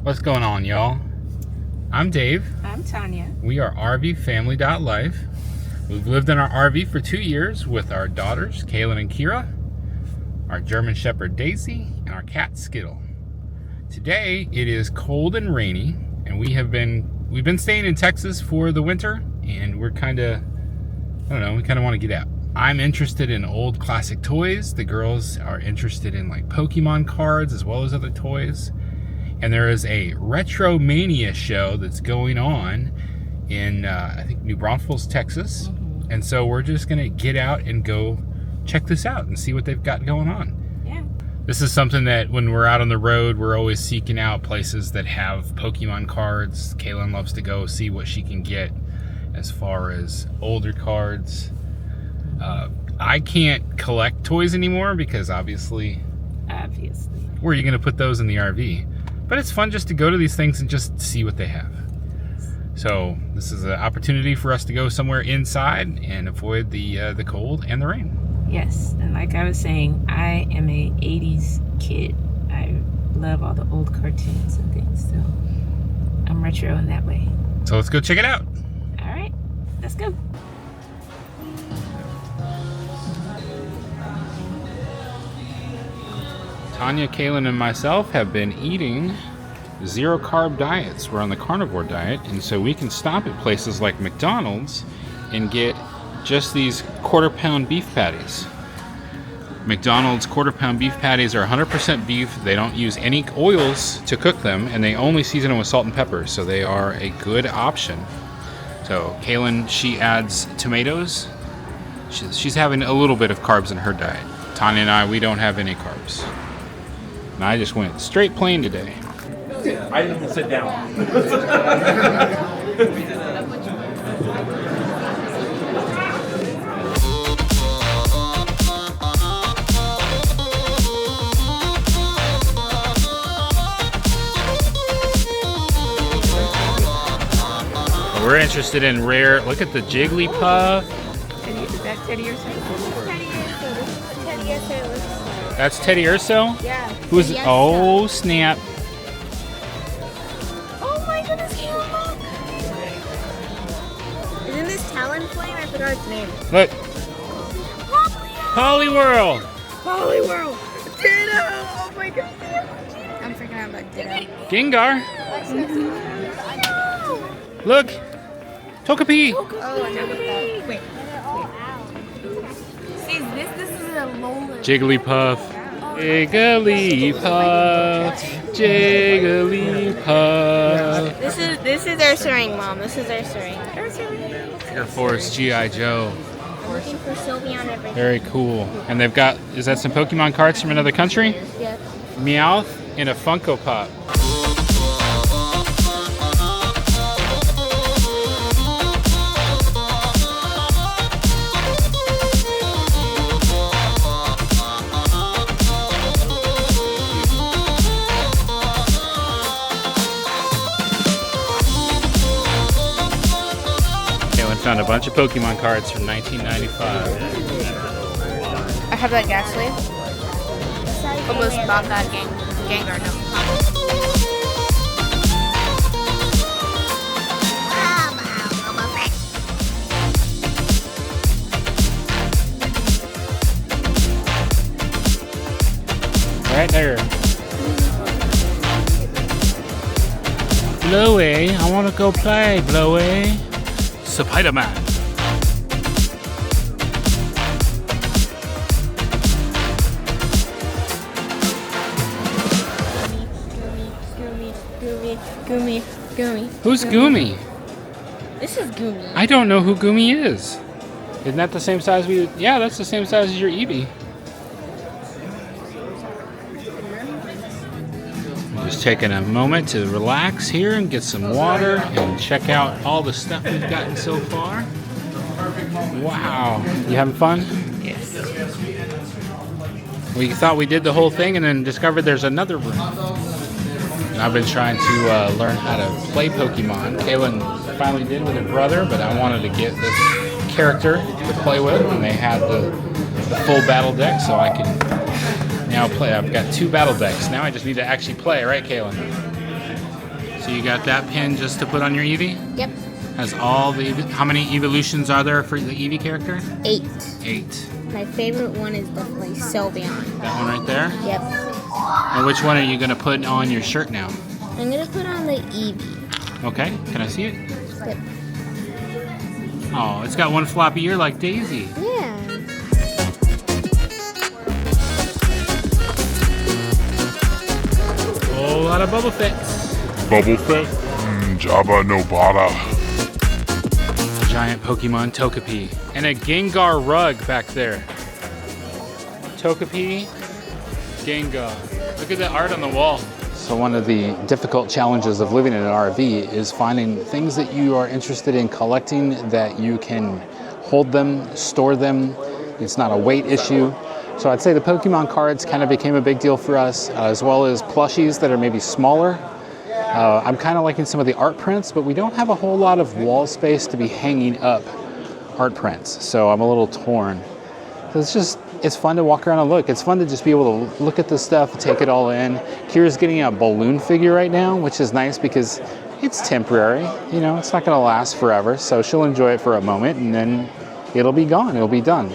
What's going on, y'all? I'm Dave. I'm Tanya. We are RV Family.Life. We've lived in our RV for 2 years with our daughters, Kaylin and Kira, our German Shepherd Daisy, and our cat Skittle. Today it is cold and rainy, and we've been staying in Texas for the winter, and we're kind of, we kind of want to get out. I'm interested in old classic toys. The girls are interested in like Pokemon cards as well as other toys. And there is a retro Mania show that's going on in, I think, New Braunfels, Texas. Mm-hmm. And so we're just going to get out and go check this out and see what they've got going on. Yeah. This is something that when we're out on the road, we're always seeking out places that have Pokemon cards. Kaylin loves to go see what she can get as far as older cards. I can't collect toys anymore because obviously, where are you going to put those in the RV? But it's fun just to go to these things and just see what they have. So this is an opportunity for us to go somewhere inside and avoid the cold and the rain. Yes, and like I was saying, I am a 80s kid. I love all the old cartoons and things, so I'm retro in that way. So let's go check it out. All right, let's go. Tanya, Kaylin, and myself have been eating zero-carb diets. We're on the carnivore diet, and so we can stop at places like McDonald's and get just these quarter-pound beef patties. McDonald's quarter-pound beef patties are 100% beef. They don't use any oils to cook them, and they only season them with salt and pepper, so they are a good option. So Kaylin, she adds tomatoes. She's having a little bit of carbs in her diet. Tanya and I, we don't have any carbs. And I just went straight plain today. I didn't even sit down. We're interested in rare. Look at the Jigglypuff. Is that Teddy or something? Teddy Urso. That's Teddy Urso? Yeah. Who's? Teddy Urso. Oh snap! Oh my goodness, can you look? Isn't this Talonflame? I forgot its name. Look, Polyworld. World. Ditto! Oh my goodness. I'm freaking out about Ditto. Gengar. Look, Togepi. Oh, I know about that. Wait. See, this is a Lola. Jigglypuff. Jigglypuff. Jigglypuff. This is Ursaring, Mom. This is Ursaring. Air Force G.I. Joe. I'm looking for Sylveon everything. Very cool. And they've got, is that some Pokemon cards from another country? Yeah. Meowth in a Funko Pop. Found a bunch of Pokemon cards from 1995. I have that Ghastly. Almost bought that Gengar, no. Right there. Bluey, I want to go play, Bluey. Spider-Man. Goomy. Who's Goomy? This is Goomy. I don't know who Goomy is. Isn't that the same size yeah, that's the same size as your Eevee. Just taking a moment to relax here and get some water and check out all the stuff we've gotten so far. Wow. You having fun? Yes. We thought we did the whole thing and then discovered there's another room. And I've been trying to learn how to play Pokemon. Kaylin finally did with her brother, but I wanted to get this character to play with, and they had the full battle deck, so I can now play. I've got 2 battle decks. Now I just need to actually play, right, Kaylin? So you got that pin just to put on your Eevee? Yep. Has all the, how many evolutions are there for the Eevee character? 8. 8. My favorite one is definitely Sylveon. That one right there? Yep. And which one are you going to put on your shirt now? I'm gonna put on the Eevee. Okay, can I see it? Yep. Oh, it's got one floppy ear like Daisy. Yeah. Whole lot of Bubble Fets. Bubble Fett? Jabba no Bada. Giant Pokemon Togepi. And a Gengar rug back there. Togepi, Gengar. Look at that art on the wall. So one of the difficult challenges of living in an RV is finding things that you are interested in collecting that you can hold them, store them. It's not a weight issue. So I'd say the Pokemon cards kind of became a big deal for us, as well as plushies that are maybe smaller. I'm kind of liking some of the art prints, but we don't have a whole lot of wall space to be hanging up art prints. So I'm a little torn. It's fun to walk around and look. It's fun to just be able to look at this stuff, take it all in. Kira's getting a balloon figure right now, which is nice because it's temporary. You know, it's not going to last forever. So she'll enjoy it for a moment and then it'll be gone. It'll be done.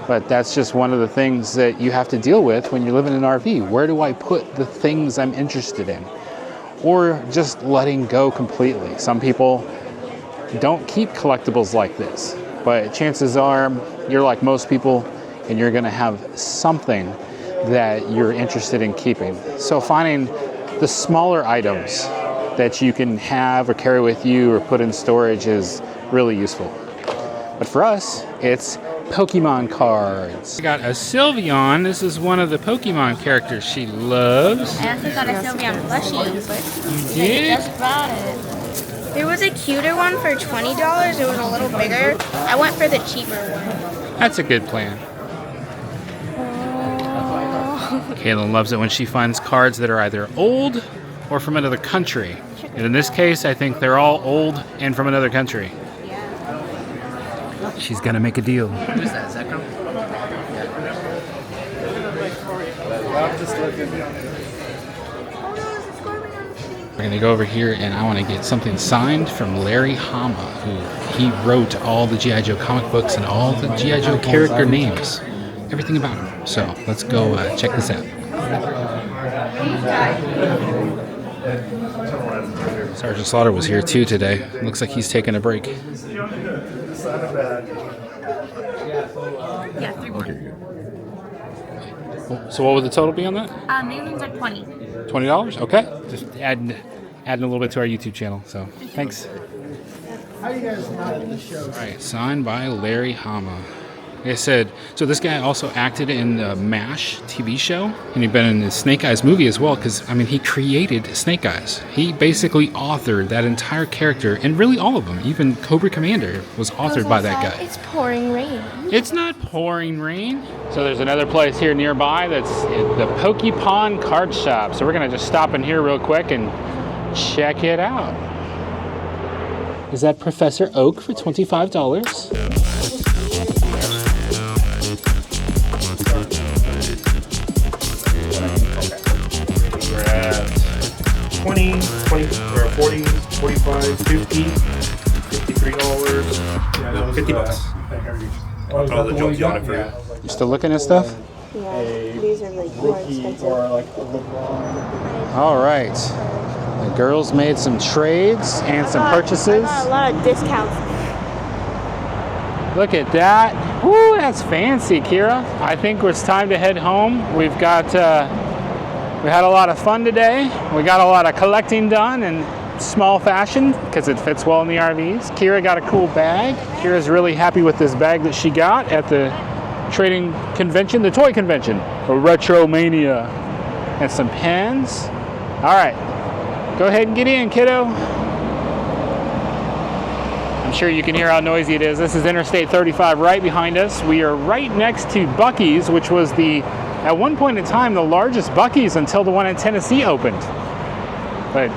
But that's just one of the things that you have to deal with when you live in an RV. Where do I put the things I'm interested in? Or just letting go completely. Some people don't keep collectibles like this, but chances are you're like most people and you're gonna have something that you're interested in keeping. So finding the smaller items that you can have or carry with you or put in storage is really useful. But for us, it's Pokemon cards. I got a Sylveon. This is one of the Pokemon characters she loves. I also got a Sylveon plushie, but You did? just bought it. There was a cuter one for $20. It was a little bigger. I went for the cheaper one. That's a good plan. Kaylin loves it when she finds cards that are either old or from another country. And in this case, I think they're all old and from another country. She's gonna make a deal. Who's that? Is that Chrome? We're gonna go over here and I want to get something signed from Larry Hama, who he wrote all the G.I. Joe comic books and all the G.I. Joe character names. Everything about him. So let's go check this out. Sergeant Slaughter was here too today. Looks like he's taking a break. Yeah, 3 more. So what would the total be on that? These ones are 20. $20? Okay. Just adding a little bit to our YouTube channel. So thanks. All right, signed by Larry Hama. Like I said, so this guy also acted in the MASH TV show, and he'd been in the Snake Eyes movie as well, because, I mean, he created Snake Eyes. He basically authored that entire character, and really all of them. Even Cobra Commander was authored by that guy. It's pouring rain. It's not pouring rain. So there's another place here nearby that's the Pokepon Card Shop. So we're going to just stop in here real quick and check it out. Is that Professor Oak for $25? We're at 20, 20, or 40, 45, 50, $53, $50. I'll put all the jokes on it for you. You still looking at stuff? Yeah, these are like more expensive. All right. The girls made some trades and some purchases. I got a lot of discounts. Look at that. Woo, that's fancy, Kira. I think it's time to head home. We've got, we had a lot of fun today. We got a lot of collecting done in small fashion because it fits well in the RVs. Kira got a cool bag. Kira's really happy with this bag that she got at the trading convention, the toy convention, or Retro Mania. And some pens. All right, go ahead and get in, kiddo. I'm sure you can hear how noisy it is. This is Interstate 35 right behind us. We are right next to Buc-ee's, which was at one point in time, the largest Buc-ee's until the one in Tennessee opened. But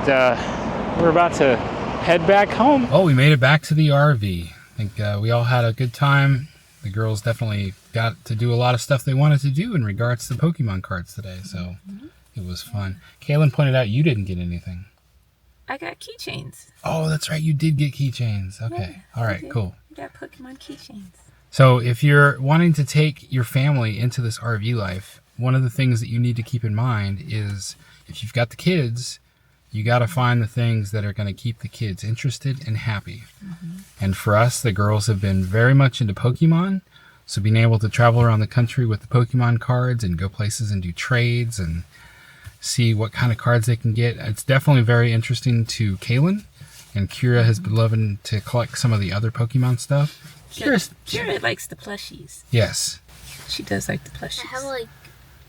we're about to head back home. Oh, we made it back to the RV. I think we all had a good time. The girls definitely got to do a lot of stuff they wanted to do in regards to Pokemon cards today, so it was fun. Kaylin pointed out you didn't get anything. I got keychains. Oh, that's right. You did get keychains. Okay. Yeah, All I right, did. cool. I got Pokemon keychains. So if you're wanting to take your family into this RV life, one of the things that you need to keep in mind is if you've got the kids, you got to find the things that are going to keep the kids interested and happy. And for us, the girls have been very much into Pokemon. So being able to travel around the country with the Pokemon cards and go places and do trades and see what kind of cards they can get. It's definitely very interesting to Kaylin. And Kira has been loving to collect some of the other Pokemon stuff. Kira likes the plushies. Yes. She does like the plushies. I have like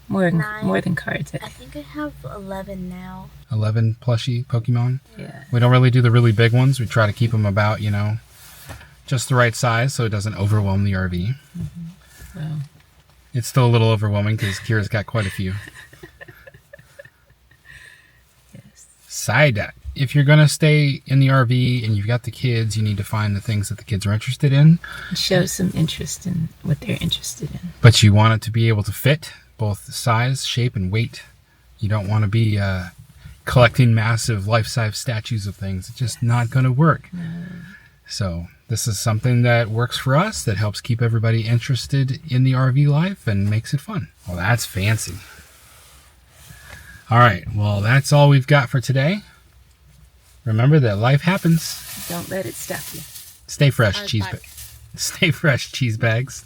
more 9. than cards. I think I have 11 now. 11 plushie Pokemon. Yeah. We don't really do the really big ones. We try to keep them about, just the right size so it doesn't overwhelm the RV. Well, It's still a little overwhelming because Kira's got quite a few. yes. Side. If you're going to stay in the RV and you've got the kids, you need to find the things that the kids are interested in. Show some interest in what they're interested in. But you want it to be able to fit both size, shape, and weight. You don't want to be collecting massive life-size statues of things. It's just not going to work. No. So this is something that works for us, that helps keep everybody interested in the RV life and makes it fun. Well, that's fancy. All right, well, that's all we've got for today. Remember that life happens. Don't let it stop you. Stay fresh, I was cheese back. Stay fresh, cheese bags.